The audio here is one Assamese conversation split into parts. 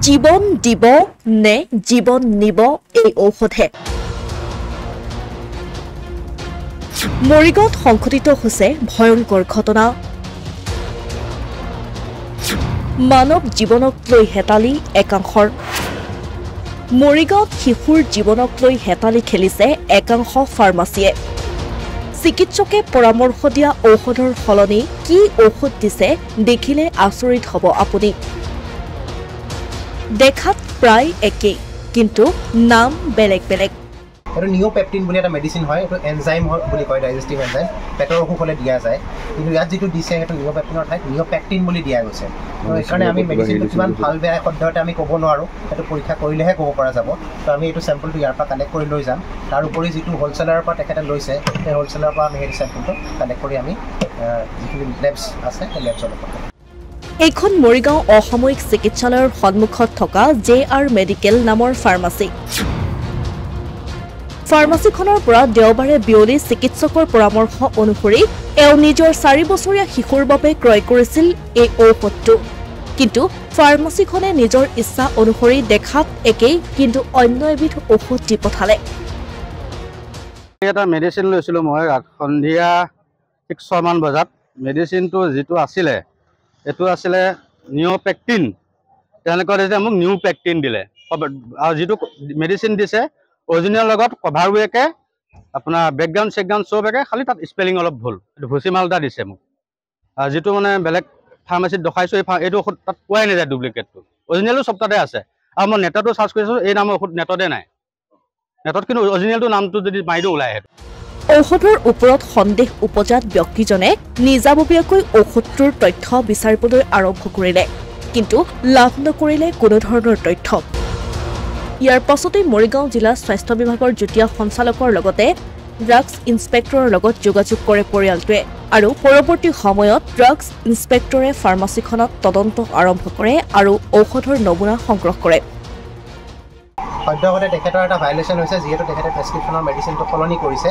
জীবন দিব নে জীবন নিব এই ঔষধে মৰিগাঁৱত সংঘটিত হৈছে ভয়ংকৰ ঘটনা মানৱ জীৱনক লৈ হেতালি একাংশৰ মৰিগাঁৱত শিশুৰ জীৱনক লৈ হেতালি খেলিছে একাংশ ফাৰ্মাচীয়ে চিকিৎসকে পৰামৰ্শ দিয়া ঔষধৰ সলনি কি ঔষধ দিছে দেখিলে আচৰিত হ'ব আপুনি দেখাত প্ৰায় একেই কিন্তু নাম বেলেগ বেলেগ এটা নিওপেপটিন বুলি এটা মেডিচিন হয় এটো এনজাইম বুলি কয় ডাইজেষ্টিভ এনজাইম পেটৰ অসুখ হলে দিয়া যায় কিন্তু ইয়াত যেটো দিছে এটা নিওপেপটিনৰ ঠাইত নিওপেকটিন বুলি দিয়া গৈছে তো এইকাৰণে আমি মেডিচিনটো কিমান ভাল বেয়া সদ্যহতে আমি ক'ব নোৱাৰো এটো পৰীক্ষা কৰিলেহে ক'ব পৰা যাব তো আমি এটো স্যাম্পলটো ইয়াৰ পৰা কালেক্ট কৰি লৈ যাম তাৰ উপৰি যেটো হোলসেলাৰৰ পৰা তেখেতে লৈছে সেই হোলসেলাৰৰ পৰা আমি এই স্যাম্পলটো কালেক্ট কৰি আমি যিখিনি লেবছ আছে সেই লেবছৰ পৰা এইখন মৰিগাঁও অসামৰিক চিকিৎসালয়ৰ সন্মুখত থকা JR মেডিকেল নামৰ ফাৰ্মাচী ফাৰ্মাচীখনৰ পৰা দেওবাৰে বিয়লি চিকিৎসকৰ পৰামৰ্শ অনুসৰি এও নিজৰ 4 বছৰীয়া শিশুৰ বাবে ক্ৰয় কৰিছিল এই ঔষধটো কিন্তু ফাৰ্মাচীখনে নিজৰ ইচ্ছা অনুসৰি দেখাত একেই কিন্তু অন্য এবিধ ঔষধ দি পঠালে এটা মেডিচিন লৈছিল মই সন্ধিয়া 6 মান বজাত মেডিচিনটো যেটো আছিল এটো আছিল নিওপেকটিন তেওঁলোকে দিছে মোক নিওপেকটিন দিলে আৰু যেটো মেডিচিন দিছে অৰিজিনাল লগত কভাৰৱেকে আপোনাৰ বেকগ্ৰাউণ্ড সব একে খালি তাত স্পেলিং অলপ ভুল এটো ভুচিমালটা দিছে মোক যেটো মানে বেলেগ ফাৰ্মাসীত দেখাইছো এইটো ঔষধ তাত পোৱাই নাই ডুপ্লিকেটটো অৰিজিনালটো সব তাতে আছে আৰু মই নেটতো সাৰ্চ কৰিছো এই নামৰ ঔষধ নেটতে নাই নেটত কিন্তু অৰিজিনালটো নামটো যদি মাইটো ওলাই আহে ঔষধৰ ওপৰত সন্দেহ উপজাত ব্যক্তিজনে নিজাববীয়াকৈ ঔষধটোৰ তথ্য বিচাৰিবলৈ আৰম্ভ কৰিলে কিন্তু লাভ নকৰিলে কোনো ধৰণৰ তথ্য ইয়াৰ পাছতে মৰিগাঁও জিলা স্বাস্থ্য বিভাগৰ যুটীয়া সঞ্চালকৰ লগতে ড্ৰাগছ ইন্সপেক্টৰৰ লগত যোগাযোগ কৰে পৰিয়ালটোৱে আৰু পৰৱৰ্তী সময়ত ড্ৰাগছ ইন্সপেক্টৰে ফাৰ্মাচীখনত তদন্ত আৰম্ভ কৰে আৰু ঔষধৰ নমুনা সংগ্ৰহ কৰে সদ্যহতে তেখেতৰ এটা ভায়োলেশ্যন হৈছে যেহেতু তেখেতে প্ৰেছক্ৰিপশ্যনৰ মেডিচিনটো সলনি কৰিছে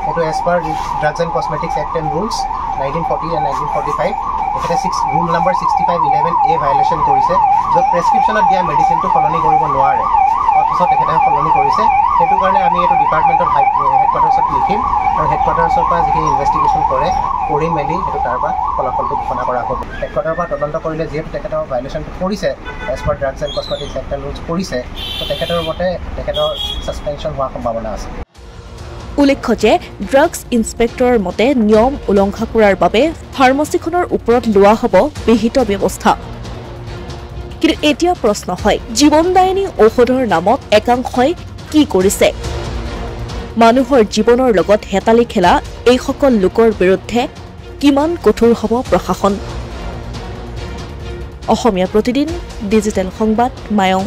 এটো as per drugs and cosmetics act and rules 1940 and 1945 তেখেতে ৰুল নম্বৰ 6511A ভায়োলেশ্যন কৰিছে য'ত প্ৰেছক্ৰিপশ্যনত দিয়া মেডিচিনটো সলনি কৰিব নোৱাৰে অথচ তেখেতে সলনি কৰিছে সেইটো কাৰণে আমি এইটো ডিপাৰ্টমেণ্টৰ হেডকোৱাৰ্টাৰ্ছত লিখিম আৰু হেডকোৱাৰ্টাৰ্ছৰ পৰা যিখিনি ইনভেষ্টিগেশ্যন কৰি মেলি সেইটো তাৰ পৰা ফলাফলটো ঘোষণা কৰা হ'ব হেডকোৱাৰ্টাৰৰ পৰা তদন্ত কৰিলে যিহেতু তেখেতৰ ভায়োলেশ্যনটো কৰিছে as per drugs and cosmetics act and rules কৰিছে তো তেখেতৰ মতে তেখেতৰ ছাছপেনশ্যন হোৱাৰ সম্ভাৱনা আছে উল্লেখ্য যে ড্ৰাগছ ইন্সপেক্টৰৰ মতে নিয়ম উলংঘা কৰাৰ বাবে ফাৰ্মাচীখনৰ ওপৰত লোৱা হ'ব বিহিত ব্যৱস্থা কিন্তু এতিয়া প্ৰশ্ন হয় জীৱনদায়িনী ঔষধৰ নামত একাংশই কি কৰিছে মানুহৰ জীৱনৰ লগত হেতালি খেলা এই সকল লোকৰ বিৰুদ্ধে কিমান কঠোৰ হ'ব প্ৰশাসন অসমীয়া প্ৰতিদিন ডিজিটেল সংবাদ মায়ং